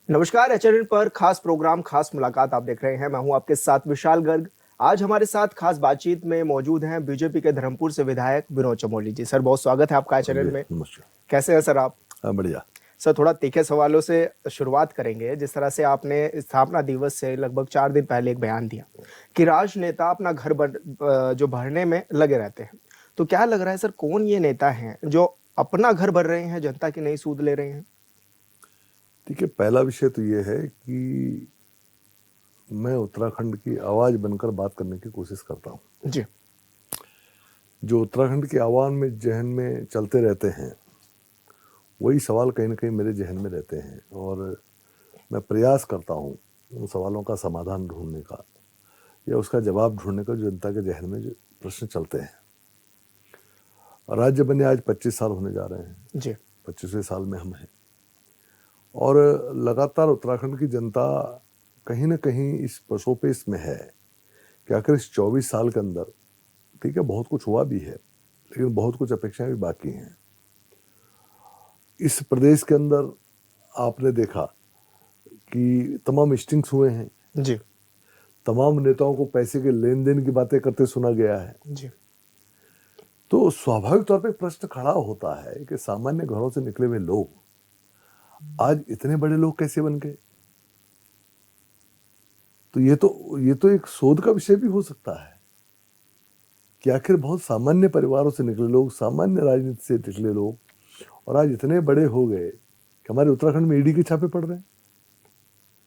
नमस्कार। एचएनएन पर खास प्रोग्राम खास मुलाकात आप देख रहे हैं। मैं हूं आपके साथ विशाल गर्ग। आज हमारे साथ खास बातचीत में मौजूद हैं बीजेपी के धर्मपुर से विधायक विनोद चमोली जी। सर, बहुत स्वागत है आपका हाँ एचएनएन जी, में। नमस्कार। कैसे हैं सर आप? हाँ, बढ़िया। सर, थोड़ा तीखे सवालों से शुरुआत करेंगे। जिस तरह से आपने स्थापना दिवस से लगभग 4 दिन पहले एक बयान दिया कि राजनेता अपना जो भरने में लगे रहते हैं, तो क्या लग रहा है सर, कौन ये नेता हैं जो अपना घर भर रहे हैं, जनता की नहीं सूद ले रहे हैं? देखिए, पहला विषय तो ये है कि मैं उत्तराखंड की आवाज़ बनकर बात करने की कोशिश करता हूँ। जी। जो उत्तराखंड की आवाम में ज़हन में चलते रहते हैं, वही सवाल कहीं न कहीं मेरे ज़हन में रहते हैं और मैं प्रयास करता हूँ उन सवालों का समाधान ढूँढने का या उसका जवाब ढूँढने का, जो जनता के ज़हन में जो प्रश्न चलते हैं। राज्य बने आज 25 साल होने जा रहे हैं। जी। 25वें साल में हम हैं और लगातार उत्तराखंड की जनता कहीं न कहीं इस पसोपेश में है कि आखिर इस 24 साल के अंदर, ठीक है, बहुत कुछ हुआ भी है, लेकिन बहुत कुछ अपेक्षाएं भी बाकी हैं। इस प्रदेश के अंदर आपने देखा कि तमाम स्टिंग्स हुए हैं, जी। तमाम नेताओं को पैसे के लेन देन की बातें करते सुना गया है। जी। तो स्वाभाविक तौर पे प्रश्न खड़ा होता है कि सामान्य घरों से निकले हुए लोग आज इतने बड़े लोग कैसे बन गए। तो ये तो एक शोध का विषय भी हो सकता है कि आखिर बहुत सामान्य परिवारों से निकले लोग, सामान्य राजनीति से निकले लोग और आज इतने बड़े हो गए कि हमारे उत्तराखंड में ईडी के छापे पड़ रहे हैं।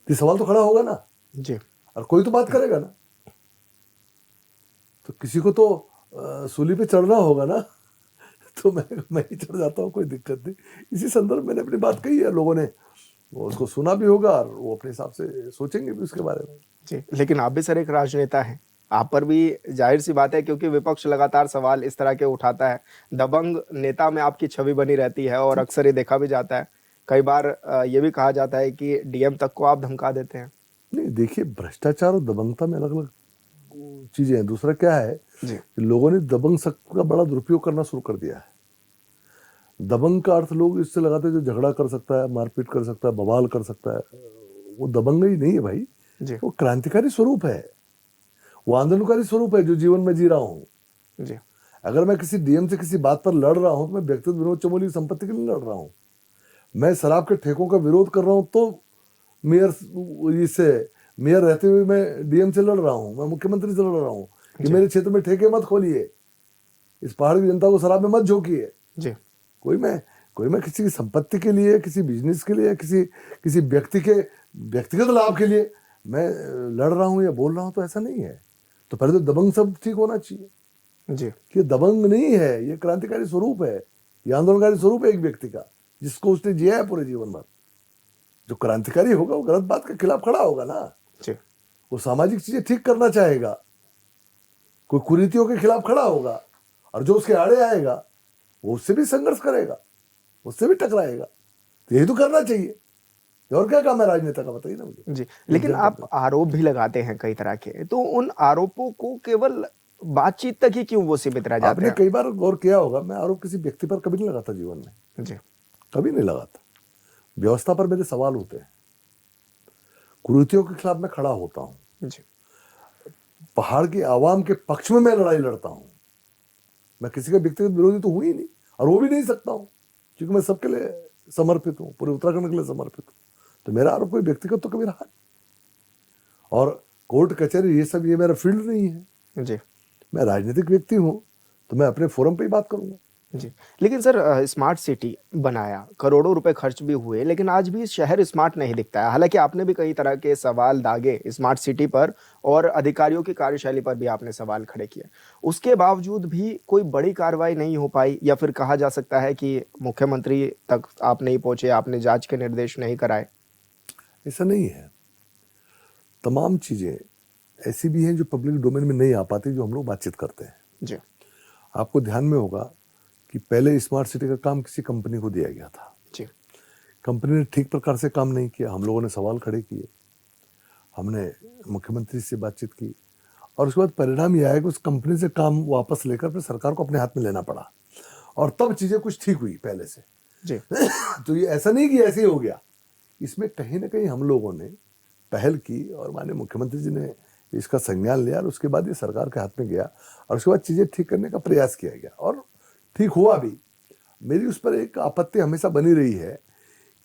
ये सवाल तो खड़ा होगा ना। जी। और कोई तो बात करेगा ना, तो किसी को तो सूली पे चढ़ना होगा ना। तो मैं ही चढ़ जाता हूँ, कोई दिक्कत नहीं। इसी संदर्भ में मैंने अपनी बात कही है, लोगों ने वो उसको सुना भी होगा और वो अपने हिसाब से सोचेंगे भी उसके बारे में। जी, लेकिन आप भी सर एक राजनेता हैं। आप पर भी जाहिर सी बात है, क्योंकि विपक्ष लगातार सवाल इस तरह के उठाता है। दबंग नेता में आपकी छवि बनी रहती है और अक्सर ये देखा भी जाता है। कई बार ये भी कहा जाता है कि डीएम तक को आप धमका देते हैं। नहीं, देखिए, भ्रष्टाचार और दबंगता में अलग अलग चीजें हैं। दूसरा क्या है जी। कि लोगों ने दबंग शब्द का बड़ा दुरुपयोग करना शुरू कर दिया है। दबंग का अर्थ लोग इससे लगाते हैं जो झगड़ा कर सकता है, मारपीट कर सकता है, बवाल कर सकता है। वो दबंग ही नहीं है भाई, जी। वो क्रांतिकारी स्वरूप है, वो आंदोलनकारी स्वरूप है जो जीवन में जी रहा हूँ। जी। अगर मैं किसी डीएम से किसी बात पर लड़ रहा हूं तो मैं व्यक्तिगत विनोद चमोली की संपत्ति के लिए लड़ रहा हूं। मैं शराब के ठेकों का विरोध कर रहा हूं तो मेयर रहते हुए मैं डीएम से लड़ रहा हूं, मैं मुख्यमंत्री से लड़ रहा हूं कि मेरे क्षेत्र में ठेके मत खोलिए, इस पहाड़ की जनता को शराब में मत झोंकिए। जी। कोई मैं किसी की संपत्ति के लिए, किसी बिजनेस के लिए, किसी व्यक्ति के व्यक्तिगत लाभ के लिए मैं लड़ रहा हूं या बोल रहा हूं, तो ऐसा नहीं है। तो पहले तो दबंग शब्द ठीक होना चाहिए जी। कि दबंग नहीं है, ये क्रांतिकारी स्वरूप है, ये आंदोलनकारी स्वरूप है एक व्यक्ति का, जिसको उसने जिया है पूरे जीवन भर। जो क्रांतिकारी होगा वो गलत बात के खिलाफ खड़ा होगा ना, जी। वो सामाजिक चीजें ठीक करना चाहेगा, कोई कुरीतियों के खिलाफ खड़ा होगा और जो उसके आड़े आएगा वो उससे भी संघर्ष करेगा, उससे भी टकराएगा। तो यही तो करना चाहिए। और क्या काम है राजनेता का, बताइए ना मुझे। जी, लेकिन आप आरोप भी लगाते हैं कई तरह के, तो उन आरोपों को केवल बातचीत तक ही क्यों वो सीमित रह जाते आपने हैं? कई बार गौर किया होगा, मैं आरोप किसी व्यक्ति पर कभी नहीं लगाता जीवन में, जी। कभी नहीं लगाता। व्यवस्था पर मेरे सवाल होते हैं, कुरीतियों के खिलाफ मैं खड़ा होता हूं, जी। पहाड़ की आवाम के पक्ष में मैं लड़ाई लड़ता हूं। मैं किसी का व्यक्तिगत विरोधी तो हूं ही नहीं और वो भी नहीं सकता हूं, क्योंकि मैं सबके लिए समर्पित हूं, पूरे उत्तराखंड के लिए समर्पित हूं। तो मेरा आरोप कोई व्यक्तिगत तो कभी रहा नहीं। और कोर्ट कचहरी ये मेरा फील्ड नहीं है। जी। मैं राजनीतिक व्यक्ति हूं तो मैं अपने फोरम पे ही बात करूंगा। जी, लेकिन सर स्मार्ट सिटी बनाया, करोड़ों रुपए खर्च भी हुए, लेकिन आज भी शहर स्मार्ट नहीं दिखता है। हालाँकि आपने भी कई तरह के सवाल दागे स्मार्ट सिटी पर और अधिकारियों की कार्यशैली पर भी आपने सवाल खड़े किए। उसके बावजूद भी कोई बड़ी कार्रवाई नहीं हो पाई, या फिर कहा जा सकता है कि मुख्यमंत्री तक आप नहीं पहुँचे, आपने जाँच के निर्देश नहीं कराए? ऐसा नहीं है, तमाम चीजें ऐसी भी हैं जो पब्लिक डोमेन में नहीं आ पाती, जो हम लोग बातचीत करते हैं। जी। आपको ध्यान में होगा कि पहले स्मार्ट सिटी का काम किसी कंपनी को दिया गया था। जी। कंपनी ने ठीक प्रकार से काम नहीं किया, हम लोगों ने सवाल खड़े किए, हमने मुख्यमंत्री से बातचीत की और उसके बाद परिणाम यह है कि उस कंपनी से काम वापस लेकर फिर सरकार को अपने हाथ में लेना पड़ा और तब चीजें कुछ ठीक हुई पहले से। जी। तो ये ऐसा नहीं कि ऐसे ही हो गया, इसमें कहीं ना कहीं हम लोगों ने पहल की और माननीय मुख्यमंत्री जी ने इसका संज्ञान लिया और उसके बाद ये सरकार के हाथ में गया और उसके बाद चीज़ें ठीक करने का प्रयास किया गया और ठीक हुआ भी। मेरी उस पर एक आपत्ति हमेशा बनी रही है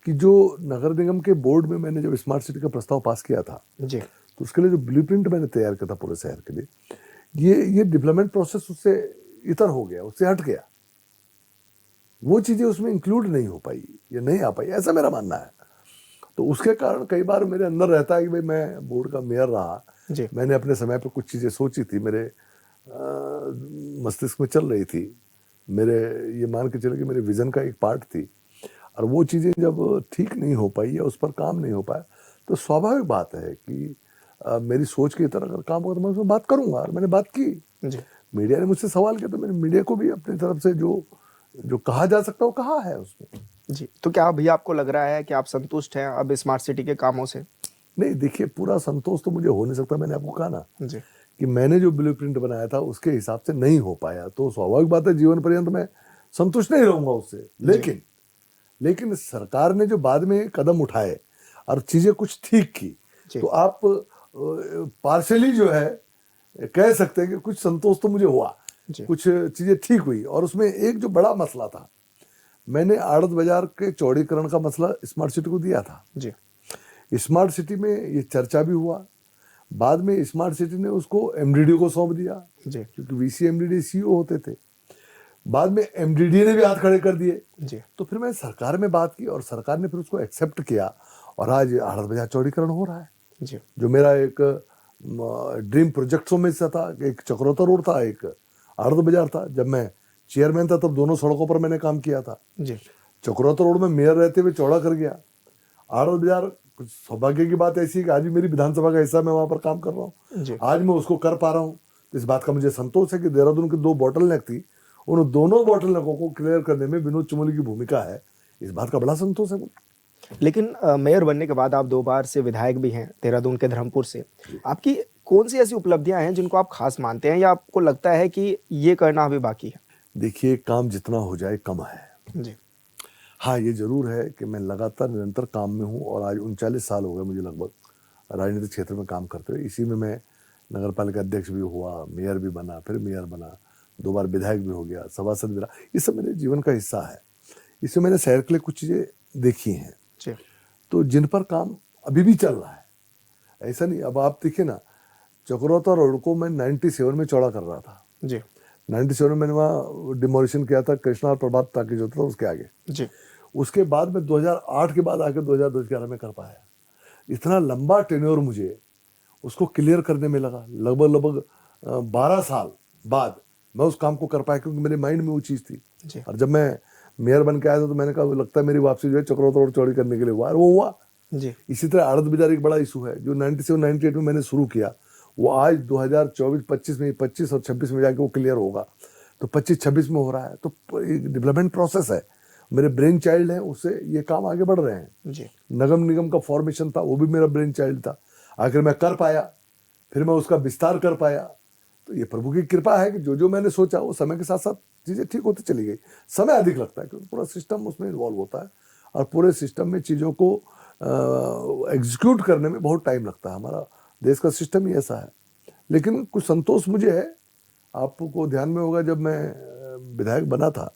कि जो नगर निगम के बोर्ड में मैंने जब स्मार्ट सिटी का प्रस्ताव पास किया था जी। तो उसके लिए जो ब्लूप्रिंट मैंने तैयार किया था पूरे शहर के लिए, ये डेवलपमेंट प्रोसेस उससे इतर हो गया, उससे हट गया। वो चीज़ें उसमें इंक्लूड नहीं हो पाई या नहीं आ पाई, ऐसा मेरा मानना है। तो उसके कारण कई बार मेरे अंदर रहता है कि भाई मैं बोर्ड का मेयर रहा, जी। मैंने अपने समय पर कुछ चीज़ें सोची थी, मेरे मस्तिष्क में चल रही थी, मेरे ये मान के चले कि मेरे विजन का एक पार्ट थी, और वो चीज़ें जब ठीक नहीं हो पाई या उस पर काम नहीं हो पाया तो स्वाभाविक बात है कि मेरी सोच की तरह अगर काम होगा तो मैं उसमें बात करूंगा, और मैंने बात की। जी। मीडिया ने मुझसे सवाल किया तो मैंने मीडिया को भी अपनी तरफ से जो जो कहा जा सकता है वो कहा है उसमें। जी, तो क्या अभी आपको लग रहा है कि आप संतुष्ट हैं अब स्मार्ट सिटी के कामों से? नहीं, देखिए, पूरा संतोष तो मुझे हो नहीं सकता, मैंने आपको कहा ना जी। कि मैंने जो ब्लूप्रिंट बनाया था उसके हिसाब से नहीं हो पाया, तो स्वाभाविक बात है जीवन पर्यंत मैं संतुष्ट नहीं रहूंगा उससे। लेकिन सरकार ने जो बाद में कदम उठाए और चीजें कुछ ठीक की, तो आप पार्शली जो है कह सकते हैं कि कुछ संतोष तो मुझे हुआ, कुछ चीजें ठीक हुई। और उसमें एक जो बड़ा मसला था, मैंने आड़त बाजार के चौड़ीकरण का मसला स्मार्ट सिटी को दिया था जी। स्मार्ट सिटी में ये चर्चा भी हुआ, बाद में स्मार्ट सिटी ने उसको एमडीडी को सौंप दिया जी। क्योंकि वीसी एमडीडी सीईओ होते थे, बाद में एमडीडी ने भी हाथ खड़े कर दिए। जी। तो फिर मैंने सरकार में बात की और सरकार ने फिर उसको एक्सेप्ट किया और आज आड़त बाजार चौड़ीकरण हो रहा है। जी। जो मेरा एक ड्रीम प्रोजेक्ट्सों में से था, एक चक्रोतर रोड था, एक आड़त बाजार था। जब मैं चेयरमैन था तब दोनों सड़कों पर मैंने काम किया था। जी। चक्रोतर रोड में मेयर रहते हुए चौड़ा कर गया। आड़त बाजार, कुछ सौभाग्य की बात ऐसी है कि आज भी मेरी विधानसभा का हिस्सा मैं वहां पर काम कर रहा हूँ, आज मैं उसको कर पा रहा हूँ। इस बात का मुझे संतोष है कि देहरादून की 2 बॉटल नेक थी, उन दोनों बॉटल नेकों को क्लियर करने में विनोद चुमोली की भूमिका है, इस बात का बड़ा संतोष है मुझे। लेकिन मेयर बनने के बाद आप 2 बार से विधायक भी हैं देहरादून के धर्मपुर से। आपकी कौन सी ऐसी उपलब्धियां हैं जिनको आप खास मानते हैं या आपको लगता है कि ये करना अभी बाकी है? देखिए, काम जितना हो जाए कम है। जी। हाँ, ये जरूर है कि मैं लगातार निरंतर काम में हूँ और आज 39 साल हो गए मुझे लगभग राजनीतिक क्षेत्र में काम करते हुए। इसी में मैं नगर पालिका अध्यक्ष भी हुआ, मेयर भी बना, फिर मेयर बना, 2 बार विधायक भी हो गया, सभासद भी रहा। ये सब मेरे जीवन का हिस्सा है। इसमें मैंने शहर के लिए कुछ चीज़ें देखी हैं तो जिन पर काम अभी भी चल रहा है। ऐसा नहीं, अब आप देखिए ना, चक्रोतर रोड को मैं 97 में चौड़ा कर रहा था जी। 97 में मैंने वहाँ डिमोलिशन किया था, कृष्णा और प्रभात ताकि जो था उसके आगे जी। उसके बाद में 2008 के बाद आके 2011 में कर पाया। इतना लंबा टेन्योर मुझे उसको क्लियर करने में लगा, लगभग 12 साल बाद मैं उस काम को कर पाया क्योंकि मेरे माइंड में वो चीज़ थी। और जब मैं मेयर बन के आया था तो मैंने कहा लगता है मेरी वापसी जो है चक्रोतर रोड चौड़ी करने के लिए हुआ, और वो हुआ। इसी तरह आड़त बाजार एक बड़ा इशू है जो 97-98 में मैंने शुरू किया, वो आज 2024-25 में, 25 और 26 में जाके वो क्लियर होगा, तो 25-26 में हो रहा है। तो डेवलपमेंट प्रोसेस है, मेरे ब्रेन चाइल्ड हैं, उससे ये काम आगे बढ़ रहे हैं। नगम निगम का फॉर्मेशन था, वो भी मेरा ब्रेन चाइल्ड था, आखिर मैं कर पाया, फिर मैं उसका विस्तार कर पाया। तो ये प्रभु की कृपा है कि जो जो मैंने सोचा वो समय के साथ साथ चीज़ें ठीक होती चली गई। समय अधिक लगता है क्योंकि पूरा सिस्टम उसमें इन्वॉल्व होता है और पूरे सिस्टम में चीज़ों को एग्जीक्यूट करने में बहुत टाइम लगता है। हमारा देश का सिस्टम ही ऐसा है। लेकिन कुछ संतोष मुझे है, आपको ध्यान में होगा जब मैं विधायक बना था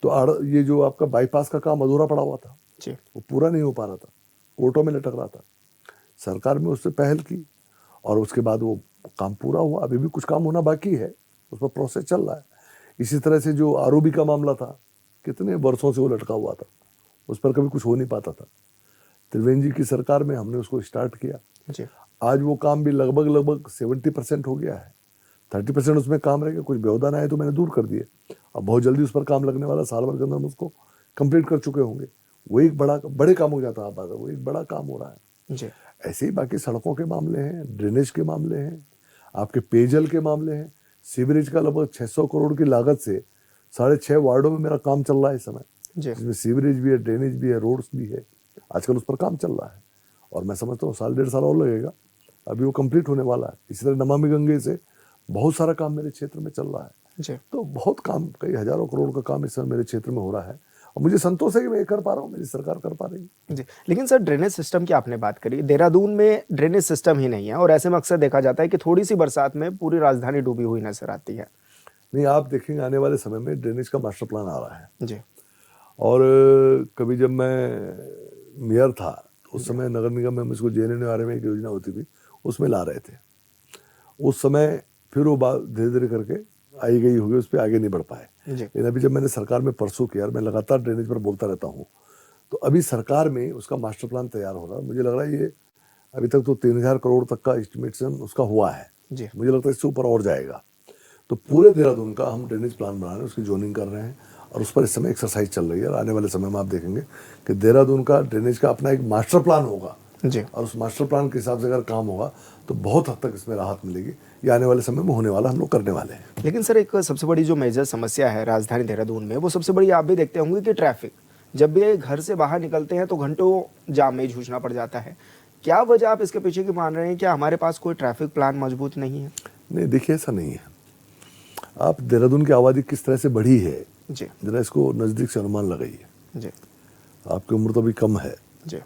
तो ये जो आपका बाईपास का काम अधूरा पड़ा हुआ था, वो पूरा नहीं हो पा रहा था, कोर्टों में लटक रहा था। सरकार में उससे पहल की और उसके बाद वो काम पूरा हुआ। अभी भी कुछ काम होना बाकी है, उस पर प्रोसेस चल रहा है। इसी तरह से जो आरओबी का मामला था, कितने वर्षों से वो लटका हुआ था, उस पर कभी कुछ हो नहीं पाता था। त्रिवेंद्र जी की सरकार में हमने उसको स्टार्ट किया। आज वो काम भी लगभग 70% हो गया है, 30% उसमें काम रहेगा। कुछ व्यवधान आए तो मैंने दूर कर दिए, अब बहुत जल्दी उस पर काम लगने वाला, साल भर के अंदर हम उसको कंप्लीट कर चुके होंगे। वो एक बड़े काम हो जाता है, आप वो एक बड़ा काम हो रहा है। ऐसे ही बाकी सड़कों के मामले हैं, ड्रेनेज के मामले हैं, आपके पेयजल के मामले हैं। सीवरेज का लगभग 600 करोड़ की लागत से 6.5 वार्डों में मेरा काम चल रहा है इस समय, जिसमें सीवरेज भी है, ड्रेनेज भी है, रोड्स भी है। आजकल उस पर काम चल रहा है और मैं समझता हूँ 1.5 साल और लगेगा, अभी वो कंप्लीट होने वाला है। इसी तरह नमामि गंगे से बहुत सारा काम मेरे क्षेत्र में चल रहा है। तो बहुत काम, कई हजारों करोड़ का काम इस समय मेरे क्षेत्र में हो रहा है और मुझे संतोष है कि मैं ये कर पा रहा हूँ, मेरी सरकार कर पा रही है। जी, लेकिन सर ड्रेनेज सिस्टम की आपने बात करी, देहरादून में ड्रेनेज सिस्टम ही नहीं है और ऐसे में अक्सर देखा जाता है कि थोड़ी-सी बरसात में पूरी राजधानी डूबी हुई नज़र आती है। नहीं, आप देखेंगे आने वाले समय में ड्रेनेज का मास्टर प्लान आ रहा है। जी, और कभी जब मैं मेयर था तो उस समय नगर निगम में मुझको जेएनएनयूआरएम में एक योजना होती थी, उसमें ला रहे थे। उस समय फिर वो बात धीरे धीरे करके आई गई होगी, उस पर आगे नहीं बढ़ पाए। जी, लेकिन अभी जब मैंने सरकार में परसों किया, और मैं लगातार ड्रेनेज पर बोलता रहता हूँ, तो अभी सरकार में उसका मास्टर प्लान तैयार हो रहा है। मुझे लग रहा है ये अभी तक तो 3000 करोड़ तक का एस्टिमेशन उसका हुआ है। जी, मुझे लगता है इससे ऊपर और जाएगा। तो पूरे देहरादून का हम ड्रेनेज प्लान बना रहे हैं, उसकी जोनिंग कर रहे हैं और उस पर इस समय एक्सरसाइज चल रही है। और आने वाले समय में आप देखेंगे कि देहरादून का ड्रेनेज का अपना एक मास्टर प्लान होगा, जी। और उस मास्टर प्लान के हिसाब से अगर काम होगा तो बहुत हद तक इसमें राहत मिलेगी। ये आने वाले समय में होने वाला, हम लोग करने वाले हैं। लेकिन सर एक सबसे बड़ी जो मेजर समस्या है राजधानी देहरादून में, वो सबसे बड़ी आप भी देखते होंगे कि ट्रैफिक। जब भी घर से बाहर निकलते हैं तो घंटों जाम में जूझना पड़ जाता है। क्या वजह आप इसके पीछे की मान रहे हैं? क्या हमारे पास कोई ट्रैफिक प्लान मजबूत नहीं है? नहीं, देखिए ऐसा नहीं है। आप देहरादून की आबादी किस तरह से बढ़ी है, जी, जरा इसको नज़दीक से अनुमान लगाइए। जी, आपकी उम्र तो अभी कम है, जी,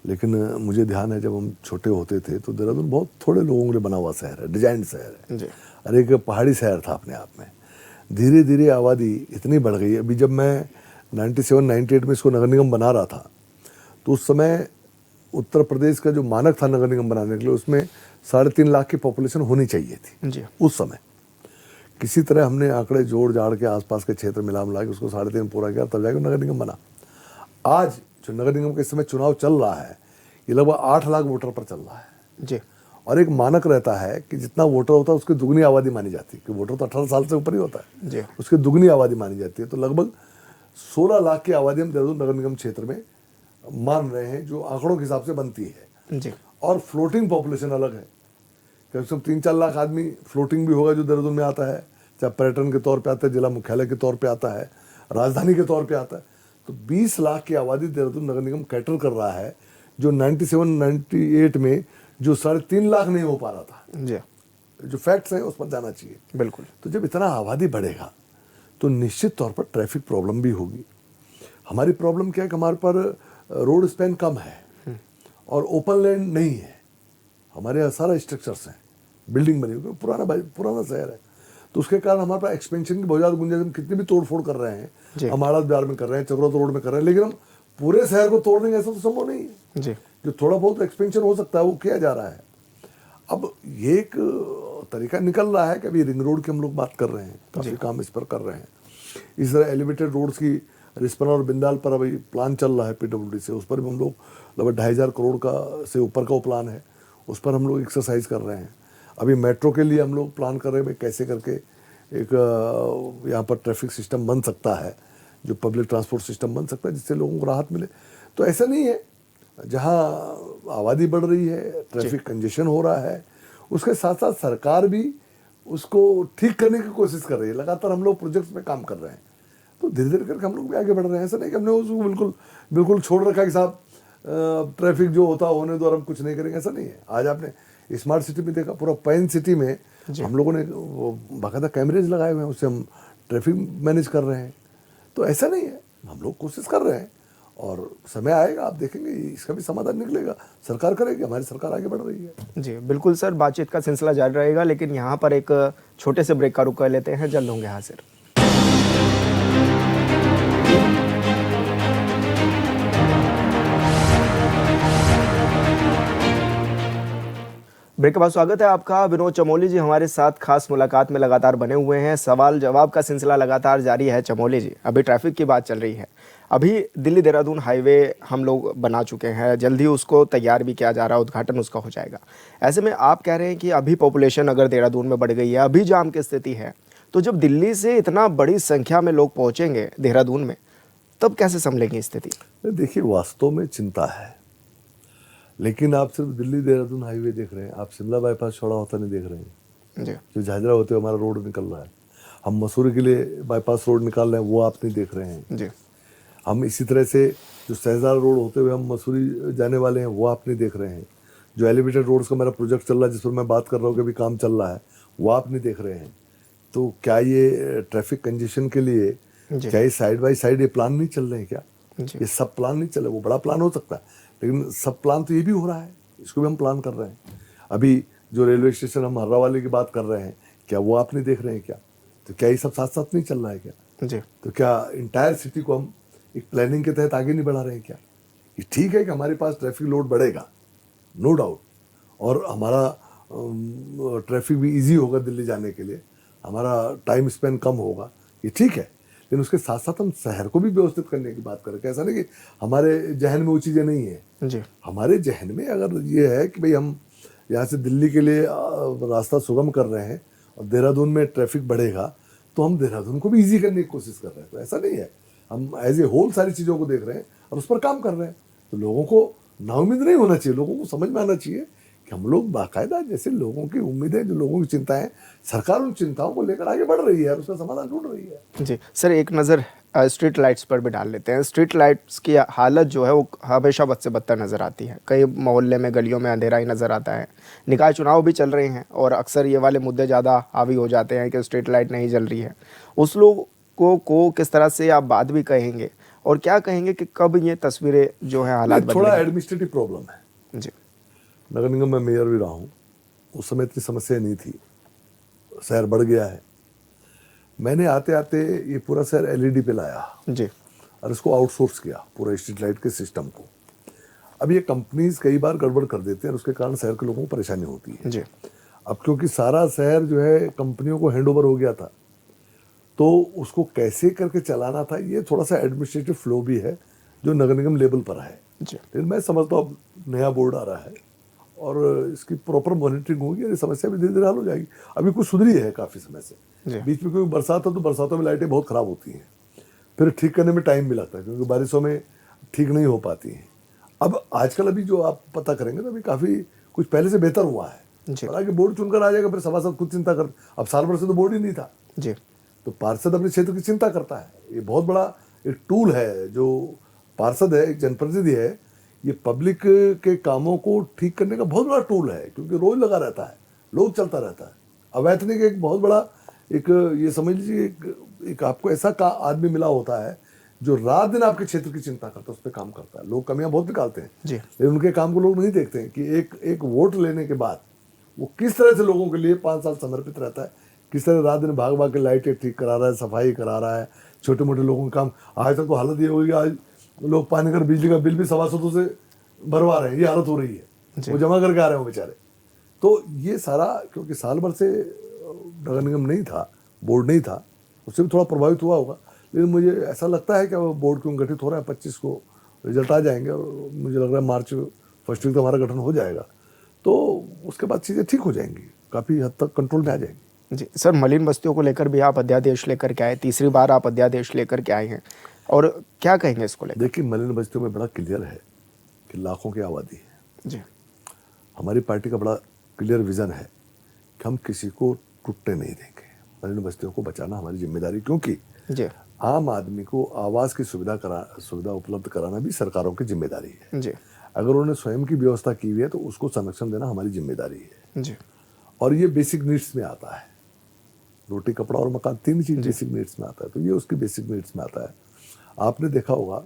लेकिन मुझे ध्यान है जब हम छोटे होते थे तो देहरादून बहुत थोड़े लोगों के लिए बना हुआ शहर है, डिजाइन शहर है, जी, और एक पहाड़ी शहर था अपने आप में। धीरे धीरे आबादी इतनी बढ़ गई। अभी जब मैं 97-98 में इसको नगर निगम बना रहा था तो उस समय उत्तर प्रदेश का जो मानक था नगर निगम बनाने के लिए, उसमें 3.5 लाख की पॉपुलेशन होनी चाहिए थी जी, उस समय। किसी तरह हमने आंकड़े जोड़ जाड़ के आसपास के क्षेत्र मिला मिला के उसको 3.5 पूरा किया, तब जाकर नगर निगम बना। आज जो नगर निगम के इस समय चुनाव चल रहा है, ये लगभग 8 लाख वोटर पर चल रहा है। जी, और एक मानक रहता है कि जितना वोटर होता है उसकी दुगनी आबादी मानी जाती है, कि वोटर तो 18 साल से ऊपर ही होता है, जी, उसकी दुगनी आबादी मानी जाती है। तो लगभग 16 लाख की आबादी हम देहरादून नगर निगम क्षेत्र में मान रहे हैं, जो आंकड़ों के हिसाब से बनती है। जी, और फ्लोटिंग पॉपुलेशन अलग है, कम से कम 3-4 लाख आदमी फ्लोटिंग भी होगा जो देहरादून में आता है, चाहे पर्यटन के तौर पे आता है, जिला मुख्यालय के तौर पे आता है, राजधानी के तौर पे आता है। तो 20 लाख की आबादी देहरादून नगर निगम कैटर कर रहा है, जो 97-98 में जो 3.5 लाख नहीं हो पा रहा था। जी, जो फैक्ट्स हैं उस पर जाना चाहिए। बिल्कुल। तो जब इतना आबादी बढ़ेगा तो निश्चित तौर पर ट्रैफिक प्रॉब्लम भी होगी। हमारी प्रॉब्लम क्या है कि हमारे पर रोड स्पैन कम है और ओपन लैंड नहीं है। हमारे यहाँ सारा स्ट्रक्चर्स हैं, बिल्डिंग बनी हुई, पुराना शहर है। तो उसके कारण हमारे पास एक्सपेंशन की बहुत ज़्यादा गुंजाइश। हम कितनी भी तोड़ फोड़ कर रहे हैं, हम आड़त बाजार में कर रहे हैं, चक्रोत रोड में कर रहे हैं, लेकिन हम पूरे शहर को तोड़ देंगे ऐसा तो संभव नहीं है। जी, जो थोड़ा बहुत एक्सपेंशन हो सकता है वो किया जा रहा है। अब ये एक तरीका निकल रहा है कि अभी रिंग रोड की हम लोग बात कर रहे हैं, काफ़ी काम इस पर कर रहे हैं। इस तरह एलिवेटेड रोड्स की रिस्पना और बिंदाल पर अभी प्लान चल रहा है पीडब्ल्यूडी से, उस पर भी हम लोग लगभग 2,500 करोड़ का से ऊपर का वो प्लान है, उस पर हम लोग एक्सरसाइज कर रहे हैं। अभी मेट्रो के लिए हम लोग प्लान कर रहे हैं कैसे करके एक यहाँ पर ट्रैफिक सिस्टम बन सकता है, जो पब्लिक ट्रांसपोर्ट सिस्टम बन सकता है, जिससे लोगों को राहत मिले। तो ऐसा नहीं है, जहाँ आबादी बढ़ रही है, ट्रैफिक कंजेशन हो रहा है, उसके साथ साथ सरकार भी उसको ठीक करने की कोशिश कर रही है। लगातार हम लोग प्रोजेक्ट्स में काम कर रहे हैं, तो धीरे धीरे करके हम लोग भी आगे बढ़ रहे हैं। ऐसा नहीं कि हमने उसको बिल्कुल बिल्कुल छोड़ रखा है कि साहब ट्रैफिक जो होता है होने दो और हम कुछ नहीं करेंगे, ऐसा नहीं है। आज आपने स्मार्ट सिटी में देखा, पूरा पैन सिटी में हम लोगों ने बाकायदा कैमरेज लगाए हुए हैं, उससे हम ट्रैफिक मैनेज कर रहे हैं। तो ऐसा नहीं है, हम लोग कोशिश कर रहे हैं और समय आएगा, आप देखेंगे इसका भी समाधान निकलेगा। सरकार करेगी, हमारी सरकार आगे बढ़ रही है। जी, बिल्कुल सर, बातचीत का सिलसिला जारी रहेगा, लेकिन यहाँ पर एक छोटे से ब्रेक का रुख कर लेते हैं, जल्द होंगे हाजिर। ब्रेक के बाद स्वागत है आपका। विनोद चमोली जी हमारे साथ खास मुलाकात में लगातार बने हुए हैं। सवाल जवाब का सिलसिला लगातार जारी है। चमोली जी, अभी ट्रैफिक की बात चल रही है। अभी दिल्ली देहरादून हाईवे हम लोग बना चुके हैं, जल्द ही उसको तैयार भी किया जा रहा है, उद्घाटन उसका हो जाएगा। ऐसे में आप कह रहे हैं कि अभी पॉपुलेशन अगर देहरादून में बढ़ गई है, अभी जाम की स्थिति है, तो जब दिल्ली से इतना बड़ी संख्या में लोग पहुँचेंगे देहरादून में, तब कैसे संभलेगी स्थिति? देखिए, वास्तव में चिंता है, लेकिन आप सिर्फ दिल्ली देहरादून हाईवे देख रहे हैं, आप शिमला बाईपास चौड़ा होता नहीं देख रहे हैं। जी, जो झाझरा होते हुए हमारा रोड निकल रहा है, हम मसूरी के लिए बाईपास रोड निकाल रहे हैं, वो आप नहीं देख रहे हैं। जी, हम इसी तरह से जो सहजार रोड होते हुए हम मसूरी जाने वाले हैं, वो आप नहीं देख रहे हैं। जो एलिवेटेड रोड्स का मेरा प्रोजेक्ट चल रहा है, जिस पर मैं बात कर रहा हूँ कि अभी काम चल रहा है, वो आप नहीं देख रहे हैं। तो क्या ये ट्रैफिक कंजेशन के लिए जी, क्या ये साइड बाय साइड ये प्लान नहीं चल रहे हैं क्या? जी, ये सब प्लान नहीं चल रहे, वो बड़ा प्लान हो सकता है, लेकिन सब प्लान तो ये भी हो रहा है, इसको भी हम प्लान कर रहे हैं। अभी जो रेलवे स्टेशन हम हर्रा वाले की बात कर रहे हैं, क्या वो आप नहीं देख रहे हैं क्या? तो क्या ये सब साथ साथ नहीं चल रहा है क्या? जी, तो क्या इंटायर सिटी को हम एक प्लानिंग के तहत आगे नहीं बढ़ा रहे हैं क्या? ये ठीक है कि हमारे पास ट्रैफिक लोड बढ़ेगा, नो डाउट, और हमारा ट्रैफिक भी इजी होगा दिल्ली जाने के लिए, हमारा टाइम स्पेंड कम होगा, ये ठीक है, लेकिन उसके साथ साथ हम शहर को भी व्यवस्थित करने की बात करें। ऐसा नहीं कि हमारे जहन में वो चीज़ें नहीं है, जी, हमारे जहन में अगर ये है कि भाई हम यहाँ से दिल्ली के लिए रास्ता सुगम कर रहे हैं और देहरादून में ट्रैफिक बढ़ेगा, तो हम देहरादून को भी इजी करने की कोशिश कर रहे हैं। तो ऐसा नहीं है, हम एज ए होल सारी चीज़ों को देख रहे हैं और उस पर काम कर रहे हैं। तो लोगों को नाउम्मीद नहीं होना चाहिए, लोगों को समझ में आना चाहिए कि हम लोग बाकायदा जैसे लोगों की उम्मीदें, जो लोगों की चिंताएं, सरकार उन चिंताओं को लेकर आगे बढ़ रही है और उसका समाधान ढूंढ रही है। जी। सर एक नज़र स्ट्रीट लाइट्स पर भी डाल लेते हैं। स्ट्रीट लाइट्स की हालत जो है वो हमेशा बद से बदतर नज़र आती है। कई मोहल्ले में, गलियों में अंधेरा ही नज़र आता है। निकाय चुनाव भी चल रहे हैं और अक्सर ये वाले मुद्दे ज़्यादा हावी हो जाते हैं कि स्ट्रीट लाइट नहीं जल रही है। उस लोगों को किस तरह से आप बात भी कहेंगे और क्या कहेंगे कि कब ये तस्वीरें जो है हालात थोड़ा बदलेंगे? एडमिनिस्ट्रेटिव प्रॉब्लम है। जी, नगर निगम में मेयर भी रहा हूँ, उस समय इतनी समस्या नहीं थी, शहर बढ़ गया है। मैंने आते आते ये पूरा शहर एलईडी पे लाया जी, और इसको आउटसोर्स किया, पूरा स्ट्रीट लाइट के सिस्टम को। अब ये कंपनीज कई बार गड़बड़ कर देते हैं और उसके कारण शहर के लोगों को परेशानी होती है। जी, अब क्योंकि सारा शहर जो है कंपनियों को हैंडओवर हो गया था, तो उसको कैसे करके चलाना था, ये थोड़ा सा एडमिनिस्ट्रेटिव फ्लो भी है जो नगर निगम लेवल पर है। जी, लेकिन मैं समझता हूँ अब नया बोर्ड आ रहा है और इसकी प्रॉपर मॉनिटरिंग होगी और ये समस्या भी धीरे धीरे हल हो जाएगी। अभी कुछ सुधरी है काफ़ी समय से। जी, बीच में कोई बरसात हो तो बरसातों में लाइटें बहुत ख़राब होती हैं, फिर ठीक करने में टाइम भी लगता है क्योंकि बारिशों में ठीक नहीं हो पाती हैं। अब आजकल अभी जो आप पता करेंगे तो अभी काफ़ी कुछ पहले से बेहतर हुआ है। जी, और आगे बोर्ड चुनकर आ जाएगा, फिर सभासद खुद चिंता कर। अब साल भर से तो बोर्ड ही नहीं था, जी, तो पार्षद अपने क्षेत्र की चिंता करता है। ये बहुत बड़ा एक टूल है, जो पार्षद है, एक जनप्रतिनिधि है, ये पब्लिक के कामों को ठीक करने का बहुत बड़ा टूल है, क्योंकि रोज लगा रहता है, लोग चलता रहता है। अवैतनिक एक बहुत बड़ा एक, ये समझ लीजिए एक आपको ऐसा का आदमी मिला होता है जो रात दिन आपके क्षेत्र की चिंता करता है, उस पर काम करता है। लोग कमियां बहुत निकालते हैं, जी, लेकिन उनके काम को लोग नहीं देखते हैं कि एक एक वोट लेने के बाद वो किस तरह से लोगों के लिए 5 साल समर्पित रहता है, किस तरह रात दिन भाग भाग के लाइटें ठीक करा रहा है, सफाई करा रहा है, छोटे मोटे लोगों के काम। आज तक तो हालत ये होगी, आज लोग पानी का बिजली का बिल भी सभासदों से भरवा रहे हैं, ये हालत हो रही है, वो जमा करके आ रहे हैं वो बेचारे। तो ये सारा क्योंकि साल भर से नगर निगम नहीं था, बोर्ड नहीं था, उससे भी थोड़ा प्रभावित हुआ होगा। लेकिन मुझे ऐसा लगता है कि वो बोर्ड क्यों गठित हो रहा है, 25 को रिजल्ट आ जाएंगे और मुझे लग रहा है मार्च फर्स्ट वीक तक हमारा गठन हो जाएगा, तो उसके बाद चीज़ें ठीक हो जाएंगी, काफ़ी हद तक कंट्रोल में आ जाएंगी। जी। सर मलिन बस्तियों को लेकर भी आप अध्यादेश लेकर के आए, तीसरी बार आप अध्यादेश लेकर के आए हैं और क्या कहेंगे इसको लेकर? देखिए, मलिन बस्तियों में बड़ा क्लियर है कि लाखों की आबादी है। जी, हमारी पार्टी का बड़ा क्लियर विजन है कि हम किसी को टूटने नहीं देंगे। मलिन बस्तियों को बचाना हमारी जिम्मेदारी, क्योंकि जी, आम आदमी को आवास की सुविधा उपलब्ध कराना भी सरकारों की जिम्मेदारी है। जी, अगर उन्होंने स्वयं की व्यवस्था की हुई है तो उसको संरक्षण देना हमारी जिम्मेदारी है। जी, और ये बेसिक नीड्स में आता है, रोटी कपड़ा और मकान, तीन चीज बेसिक नीड्स में आता है, तो ये उसकी बेसिक नीड्स में आता है। आपने देखा होगा,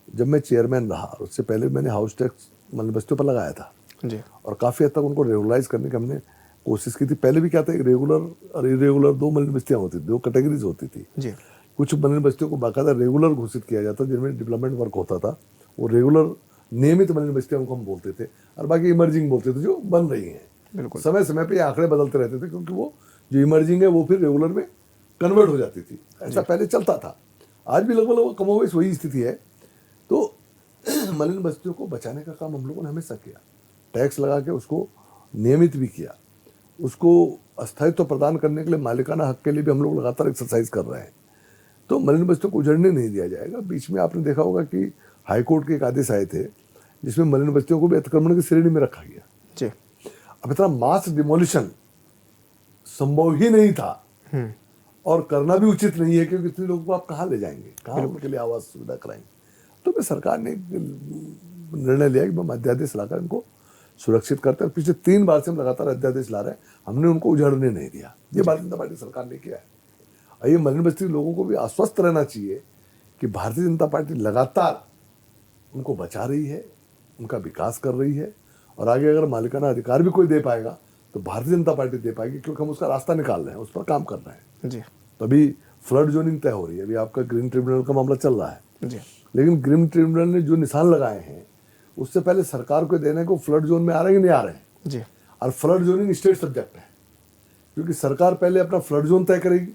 जब मैं चेयरमैन रहा उससे पहले मैंने हाउस टैक्स मलिन बस्तियों पर लगाया था जी, और काफ़ी हद तक उनको रेगुलराइज करने की हमने कोशिश की थी। पहले भी क्या था, रेगुलर और इरेगुलर दो मलिन बस्तियाँ होती थी, दो कैटेगरीज होती थी। जी, कुछ मलिन बस्तियों को बाकायदा रेगुलर घोषित किया जाता, जिनमें डेवलपमेंट वर्क होता था, वो रेगुलर नियमित मलिन बस्तियों को हम बोलते थे, और बाकी इमर्जिंग बोलते थे, जो बन रही हैं। बिल्कुल, समय समय पे ये आंकड़े बदलते रहते थे, क्योंकि वो जो इमर्जिंग है वो फिर रेगुलर में कन्वर्ट हो जाती थी। ऐसा पहले चलता था, आज भी लगभग कमोबेश वही स्थिति है। तो मलिन बस्तियों को बचाने का काम हम लोगों ने हमेशा किया, टैक्स लगा के उसको नियमित भी किया, उसको अस्थायित्व प्रदान करने के लिए, मालिकाना हक के लिए भी हम लोग लगातार एक्सरसाइज कर रहे हैं। तो मलिन बस्तियों को उजड़ने नहीं दिया जाएगा। बीच में आपने देखा होगा कि हाईकोर्ट के एक आदेश आए थे जिसमें मलिन बस्तियों को भी अतिक्रमण की श्रेणी में रखा गया। जी, अब इतना मास डिमोलिशन संभव ही नहीं था और करना भी उचित नहीं है, क्योंकि इतने लोगों को आप कहाँ ले जाएंगे, कहाँ उनके लिए आवास सुविधा कराएंगे। तो फिर सरकार ने निर्णय लिया कि हम अध्यादेश लाकर इनको सुरक्षित करते हैं। पिछले 3 बार से हम लगातार अध्यादेश ला रहे हैं, हमने उनको उजाड़ने नहीं दिया। ये भारतीय जनता पार्टी सरकार ने किया है। ये मलिन बस्ती लोगों को भी आश्वस्त रहना चाहिए कि भारतीय जनता पार्टी लगातार उनको बचा रही है, उनका विकास कर रही है, और आगे अगर मालिकाना अधिकार भी कोई दे पाएगा तो भारतीय जनता पार्टी दे पाएगी, क्योंकि हम उसका रास्ता निकाल रहे हैं, उस पर काम कर रहे हैं। जी तभी फ्लड जोनिंग तय हो रही है। अभी आपका ग्रीन ट्रिब्यूनल का मामला चल रहा है, जी लेकिन ग्रीन ट्रिब्यूनल ने जो निशान लगाए हैं उससे पहले सरकार को देने को फ्लड जोन में आ रहे हैं कि नहीं आ रहे हैं। जी और फ्लड जोनिंग स्टेट सब्जेक्ट है, क्योंकि सरकार पहले अपना फ्लड जोन तय करेगी।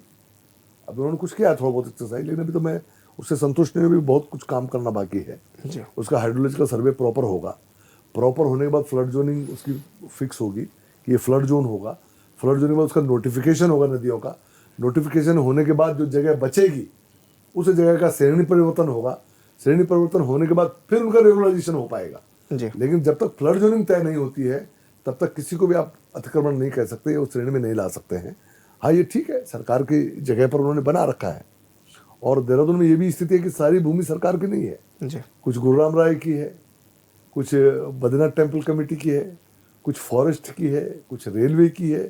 अब उन्होंने कुछ किया थोड़ा बहुत एक्सरसाइज, लेकिन अभी तो मैं उससे संतुष्ट नहीं हूँ, अभी बहुत कुछ काम करना बाकी है। जी उसका हाइड्रोलॉजिकल सर्वे प्रॉपर होगा, प्रॉपर होने के बाद फ्लड जोनिंग उसकी फिक्स होगी कि ये फ्लड जोन होगा। फ्लड जोन के बाद उसका नोटिफिकेशन होगा नदियों का, नोटिफिकेशन होने के बाद जो जगह बचेगी उस जगह का श्रेणी परिवर्तन होगा, श्रेणी परिवर्तन होने के बाद फिर उनका रेगुलाइजेशन हो पाएगा। जी लेकिन जब तक फ्लड जोनिंग तय नहीं होती है तब तक किसी को भी आप अतिक्रमण नहीं कह सकते, उस श्रेणी में नहीं ला सकते हैं। हाँ ये ठीक है, सरकार की जगह पर उन्होंने बना रखा है, और देहरादून में ये भी स्थिति है कि सारी भूमि सरकार की नहीं है, जी कुछ गुरुराम राय की है, कुछ बद्रीनाथ टेम्पल कमेटी की है, कुछ फॉरेस्ट की है, कुछ रेलवे की है।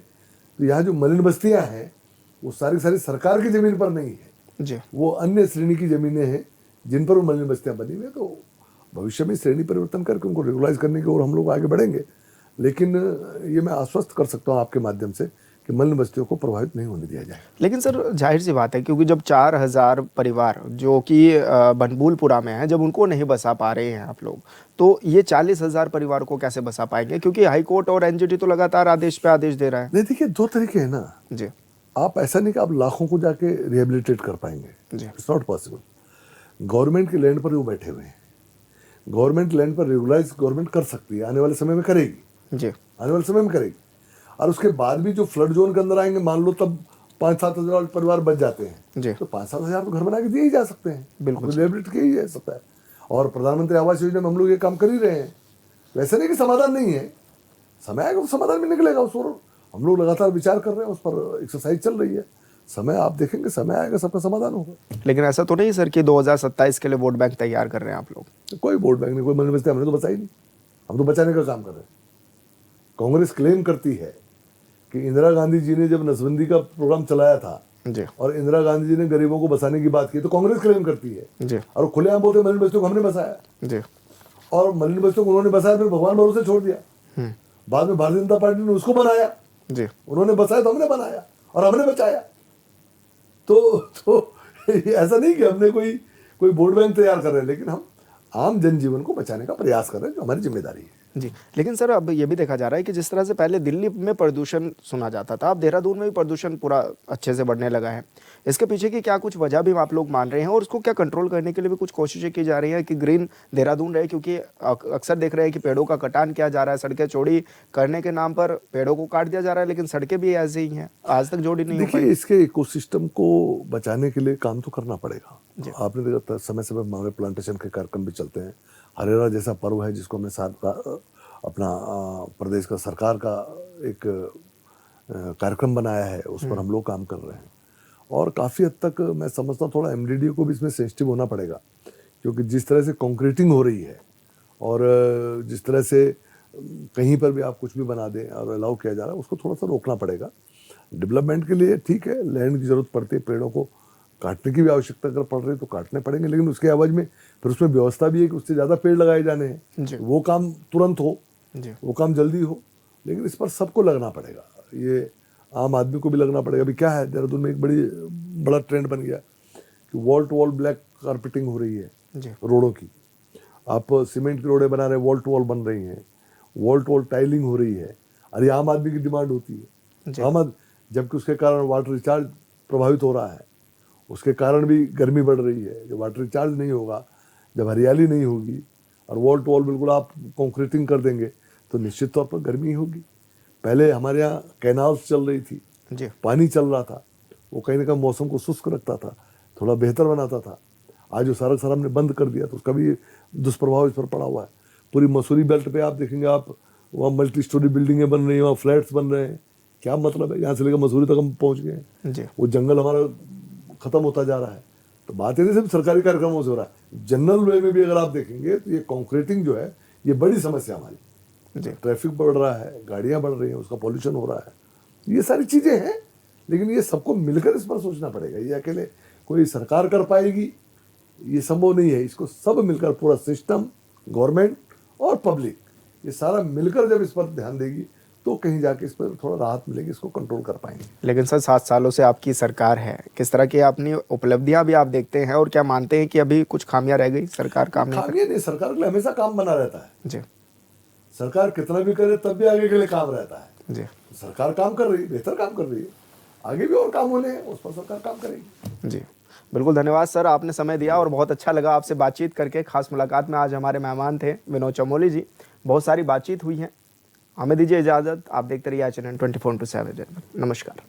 तो यहाँ जो मलिन बस्तियाँ हैं वो सारी सारी सरकार की ज़मीन पर नहीं है, जी वो अन्य श्रेणी की ज़मीनें हैं जिन पर वो मलिन बस्तियाँ बनी हुई हैं। तो भविष्य में श्रेणी परिवर्तन करके उनको रेगुलाइज करने की ओर हम लोग आगे बढ़ेंगे। लेकिन ये मैं आश्वस्त कर सकता हूँ आपके माध्यम से कि मलिन बस्तियों को प्रभावित नहीं होने दिया जाए। लेकिन सर जाहिर सी बात है, क्योंकि जब 4,000 परिवार जो कि बनभूलपुरा में हैं, जब उनको नहीं बसा पा रहे हैं आप लोग, तो ये 40,000 परिवार को कैसे बसा पाएंगे? क्योंकि हाईकोर्ट और एनजीटी तो लगातार आदेश पे आदेश दे रहा है। नहीं देखिए, दो तरीके हैं ना, जी आप ऐसा नहीं कि आप लाखों को जाके रिहेबिलिटेट कर पाएंगे, जी इट्स नॉट पॉसिबल। गवर्नमेंट के लैंड पर वो बैठे हुए हैं, गवर्नमेंट लैंड पर रेगुलाइज गवर्नमेंट कर सकती है, आने वाले समय में करेगी, जी आने वाले समय में करेगी। और उसके बाद भी जो फ्लड जोन के अंदर आएंगे, मान लो तब 5-7 हज़ार परिवार बच जाते हैं, जी तो 5-7 हज़ार तो घर बना के दिए ही जा सकते हैं, बिल्कुल। रिहेबिलिट किया ही जा सकता है। और प्रधानमंत्री आवास योजना में हम लोग ये काम कर ही रहे हैं। वैसे नहीं कि समाधान नहीं है, समय आएगा वो समाधान भी निकलेगा, उस पर हम लोग लगातार विचार कर रहे हैं, उस पर एक्सरसाइज चल रही है। समय आप देखेंगे, समय आएगा सबका समाधान होगा। लेकिन ऐसा तो नहीं सर कि 2027 के लिए वोट बैंक तैयार कर रहे हैं आप लोग? कोई वोट बैंक नहीं, कोई मलिन बस्ती हमने तो बचाई नहीं, हम तो बचाने का काम कर रहे हैं। कांग्रेस क्लेम करती है कि इंदिरा गांधी जी ने जब नसबंदी का प्रोग्राम चलाया था जी और इंदिरा गांधी जी ने गरीबों को बसाने की बात की, तो कांग्रेस क्लेम करती है, जी और खुलेआम बोलते मलिन बस्तियों को हमने बसाया, जी और मलिन बस्तियों को उन्होंने बसाया, फिर भगवान भरोसे छोड़ दिया। बाद में भारतीय जनता पार्टी ने उसको बनाया, जी उन्होंने बसाया तो हमने बनाया और हमने बचाया। तो ऐसा नहीं कि हमने कोई वोट बैंक तैयार कर रहे हैं, लेकिन हम आम जनजीवन को बचाने का प्रयास कर रहे हैं, जो हमारी जिम्मेदारी है। जी। लेकिन सर अब ये भी देखा जा रहा है कि जिस तरह से पहले दिल्ली में प्रदूषण सुना जाता था, अब देहरादून में भी प्रदूषण पूरा अच्छे से बढ़ने लगा है। इसके पीछे की क्या कुछ वजह भी आप लोग मान रहे हैं, और उसको क्या कंट्रोल करने के लिए भी कुछ कोशिशें की जा रही हैं कि ग्रीन देहरादून रहे? क्योंकि अक्सर देख रहे हैं कि पेड़ों का कटान किया जा रहा है, सड़कें चौड़ी करने के नाम पर पेड़ों को काट दिया जा रहा है, लेकिन सड़कें भी ऐसे ही हैं, आज तक जोड़ी नहीं हो देखिए, पाई। इसके इकोसिस्टम को बचाने के लिए काम तो करना पड़ेगा। आपने देखा समय समय पर हमारे प्लांटेशन के कार्यक्रम भी चलते हैं। हरेरा जैसा पर्व है जिसको हमने अपना प्रदेश का सरकार का एक कार्यक्रम बनाया है, उस पर हम लोग काम कर रहे हैं। और काफ़ी हद तक मैं समझता हूँ थोड़ा एमडीडी को भी इसमें सेंसिटिव होना पड़ेगा, क्योंकि जिस तरह से कंक्रीटिंग हो रही है और जिस तरह से कहीं पर भी आप कुछ भी बना दें और अलाउ किया जा रहा है, उसको थोड़ा सा रोकना पड़ेगा। डेवलपमेंट के लिए ठीक है, लैंड की ज़रूरत पड़ती है, पेड़ों को काटने की भी आवश्यकता अगर पड़ रही है तो काटने पड़ेंगे, लेकिन उसके एवज में फिर उसमें व्यवस्था भी है कि उससे ज़्यादा पेड़ लगाए जाने हैं, वो काम तुरंत हो, वो काम जल्दी हो। लेकिन इस पर सबको लगना पड़ेगा, ये आम आदमी को भी लगना पड़ेगा। अभी क्या है, देहरादून में एक बड़ा ट्रेंड बन गया कि wall to wall black carpeting हो रही है रोडों की। आप सीमेंट की रोडें बना रहे हैं, वॉल टू वॉल बन रही हैं, वॉल टू वॉल टाइलिंग हो रही है, और ये आम आदमी की डिमांड होती है। जबकि उसके कारण वाटर रिचार्ज प्रभावित हो रहा है, उसके कारण भी गर्मी बढ़ रही है। जब वाटर रिचार्ज नहीं होगा, जब हरियाली नहीं होगी और वॉल टू वॉल बिल्कुल आप कंक्रीटिंग कर देंगे, तो निश्चित तौर पर गर्मी होगी। पहले हमारे यहाँ कैनाल्स चल रही थी, पानी चल रहा था, वो कहीं ना कहीं मौसम को शुष्क रखता था, थोड़ा बेहतर बनाता था। आज जो सड़क हमने बंद कर दिया, तो उसका भी दुष्प्रभाव इस पर पड़ा हुआ है। पूरी मसूरी बेल्ट पे आप देखेंगे, आप वहाँ मल्टी स्टोरी बिल्डिंगें बन रही हैं, वहाँ फ्लैट्स बन रहे हैं। क्या मतलब है, यहाँ से लेकर मसूरी तक हम पहुँच गए हैं, वो जंगल हमारा खत्म होता जा रहा है। तो बात ये नहीं सिर्फ सरकारी कार्यक्रमों से हो रहा है, जनरल वे में भी अगर आप देखेंगे तो ये कंक्रीटिंग जो है, ये बड़ी समस्या हमारी। ट्रैफिक बढ़ रहा है, गाड़ियाँ बढ़ रही हैं, उसका पॉल्यूशन हो रहा है, ये सारी चीज़ें हैं। लेकिन ये सबको मिलकर इस पर सोचना पड़ेगा। ये अकेले कोई सरकार कर पाएगी ये संभव नहीं है। इसको सब मिलकर, पूरा सिस्टम, गवर्नमेंट और पब्लिक, ये सारा मिलकर जब इस पर ध्यान देगी तो कहीं जाके इस पर थोड़ा राहत मिलेगी, इसको कंट्रोल कर पाएंगे। लेकिन सर 7 सालों से आपकी सरकार है, किस तरह की अपनी उपलब्धियां भी आप देखते हैं और क्या मानते हैं कि अभी कुछ खामियां रह गई, सरकार काम नहीं खामियां नहीं, सरकार के लिए हमेशा काम बना रहता है। जी सरकार कितना भी करे तब भी आगे के लिए काम रहता है। जी सरकार काम कर रही है, बेहतर काम कर रही है, आगे भी और काम होने हैं, उस पर सरकार काम करेगी। जी बिल्कुल, धन्यवाद सर, आपने समय दिया और बहुत अच्छा लगा आपसे बातचीत करके। खास मुलाकात में आज हमारे मेहमान थे विनोद चमोली जी। बहुत सारी बातचीत हुई है। हमें दीजिए इजाज़त। आप देखते रहिए चैनल 24/7। नमस्कार।